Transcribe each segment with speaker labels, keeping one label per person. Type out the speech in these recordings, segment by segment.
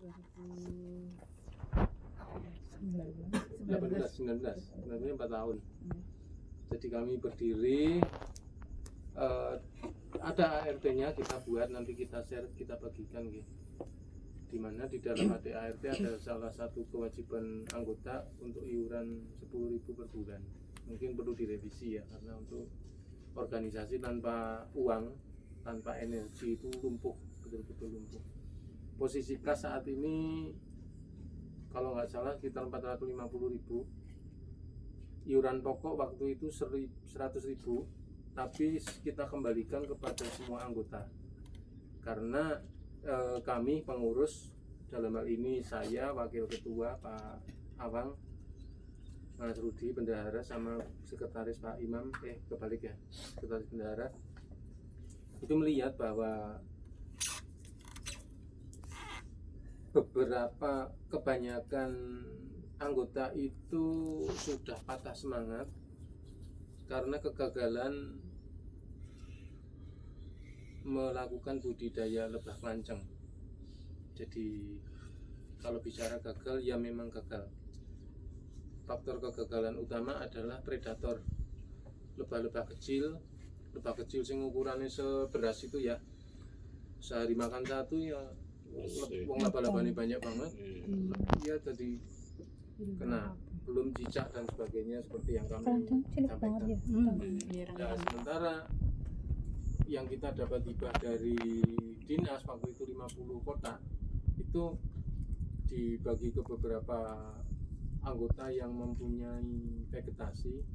Speaker 1: 19 4 tahun. Jadi kami berdiri, ada ART-nya kita buat, nanti kita share, kita bagikan gitu. Di mana di dalam ART ada salah satu kewajiban anggota untuk iuran 10.000 per bulan. Mungkin perlu direvisi ya, karena untuk organisasi tanpa uang, tanpa energi itu lumpuh, betul-betul lumpuh. Posisi kas saat ini kalau nggak salah sekitar 450.000. Iuran pokok waktu itu 100.000, tapi kita kembalikan kepada semua anggota karena kami pengurus, dalam hal ini saya wakil ketua Pak Awang, Mas Rudi bendahara, sama sekretaris Pak Imam, kebalik ya, sekretaris bendahara, itu melihat bahwa beberapa kebanyakan anggota itu sudah patah semangat karena kegagalan melakukan budidaya lebah kelanceng. Jadi kalau bicara gagal, ya memang gagal. Faktor kegagalan utama adalah predator, lebah-lebah kecil sing ukurannya seberas itu ya, sehari makan satu ya, wong laba-labanya banyak banget ya, jadi kena, belum cicak dan sebagainya seperti yang kami sampaikan. Nah, sementara yang kita dapat hibah dari dinas waktu itu 50 kotak itu dibagi ke beberapa anggota yang mempunyai vegetasi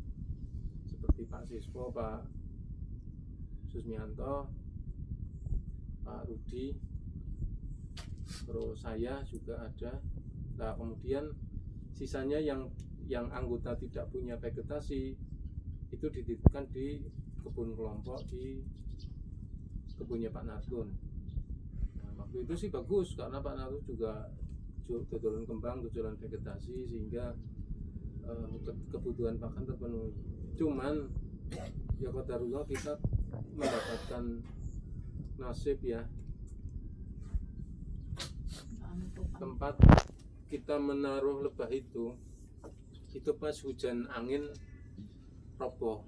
Speaker 1: seperti Pak Siswo, Pak Susmianto, Pak Rudi, terus saya juga ada. Nah, kemudian sisanya yang anggota tidak punya vegetasi itu dititipkan di kebun kelompok, di kebunnya Pak Nartun. Nah, waktu itu sih bagus karena Pak Nartun juga dodolan kembang, dodolan vegetasi, sehingga kebutuhan pakan terpenuhi. Cuman ya qadarullah kita mendapatkan nasib ya, tempat kita menaruh lebah itu pas hujan angin roboh.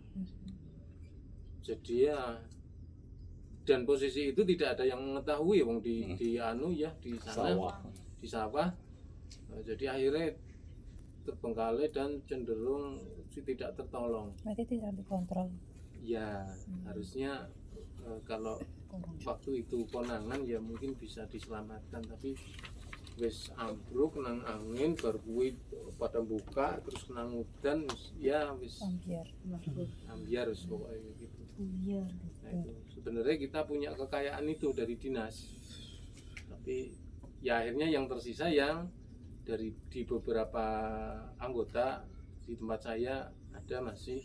Speaker 1: Jadi ya, dan posisi itu tidak ada yang mengetahui, wong di anu ya, di sana di sawah. Nah, jadi akhirnya terbengkalai dan cenderung tidak tertolong.
Speaker 2: Berarti tidak dikontrol.
Speaker 1: Ya, harusnya kalau waktu itu konangan ya mungkin bisa diselamatkan, tapi wis ambruk nang angin, baru kuwi pada buka terus kena udan, ya wis ambiar wis pokoknya gitu. Nah, itu sebenarnya kita punya kekayaan itu dari dinas, tapi ya akhirnya yang tersisa yang dari di beberapa anggota, di tempat saya ada masih,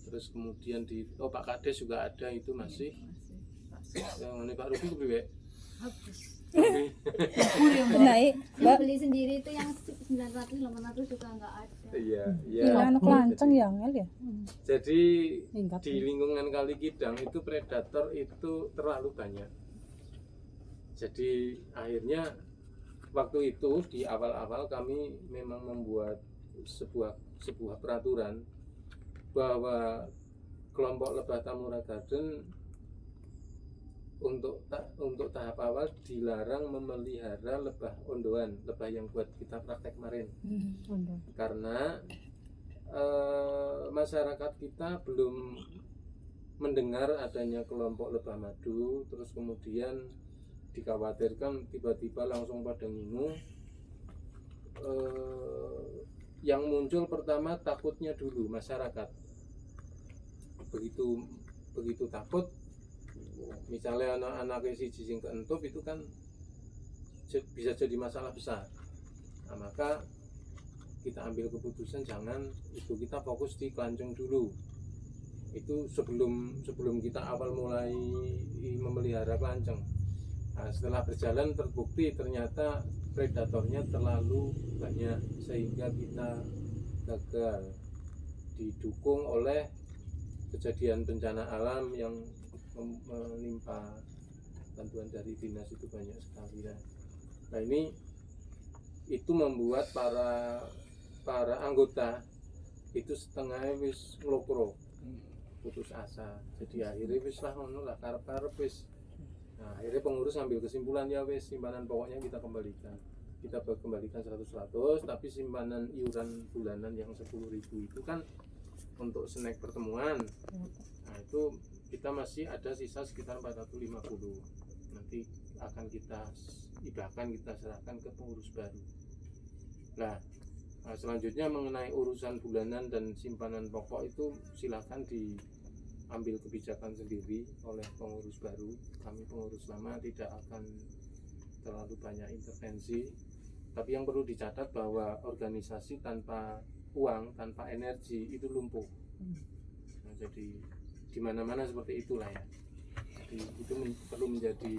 Speaker 1: terus kemudian di Pak Kades juga ada, itu masih. Yang ini Pak Rubi kepriwe?
Speaker 3: Naik, beli sendiri itu yang 900 800 juga nggak ada.
Speaker 1: Iya.
Speaker 2: Anak lanceng ya, Ngel ya.
Speaker 1: Jadi di lingkungan Kali Kidang itu predator itu terlalu banyak. Jadi akhirnya waktu itu di awal-awal kami memang membuat sebuah peraturan bahwa kelompok lebah Tamura Garden untuk tahap awal dilarang memelihara lebah ondoan, lebah yang buat kita praktek kemarin. Karena masyarakat kita belum mendengar adanya kelompok lebah madu, terus kemudian dikhawatirkan tiba-tiba langsung pada ngingu. Yang muncul pertama takutnya dulu masyarakat, begitu takut, misalnya anak-anak siji sing keentup itu kan bisa jadi masalah besar. Nah, maka kita ambil keputusan jangan itu, kita fokus di kelanceng dulu. Itu sebelum kita awal mulai memelihara kelanceng. Nah, setelah berjalan terbukti ternyata predatornya terlalu banyak sehingga kita gagal, didukung oleh kejadian bencana alam yang menimpa bantuan dari dinas itu banyak sekali. Nah, ini itu membuat para anggota itu setengah wis nglokro, putus asa. Jadi akhirnya wis lah ngono lah, karep-karep wis. Nah, akhirnya pengurus ambil kesimpulan, ya wis simpanan pokoknya kita kembalikan. Kita kembalikan 100, tapi simpanan iuran bulanan yang 10.000 itu kan untuk snack pertemuan. Nah, itu kita masih ada sisa sekitar 450. Nanti akan kita ibahkan, kita serahkan ke pengurus baru. Nah, selanjutnya mengenai urusan bulanan dan simpanan pokok itu silakan diambil kebijakan sendiri oleh pengurus baru. Kami pengurus lama tidak akan terlalu banyak intervensi, tapi yang perlu dicatat bahwa organisasi tanpa uang, tanpa energi itu lumpuh. Nah, jadi di mana-mana seperti itulah ya. Jadi itu perlu menjadi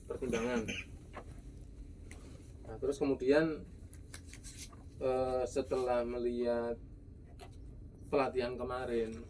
Speaker 1: pertimbangan. Nah, terus kemudian setelah melihat pelatihan kemarin,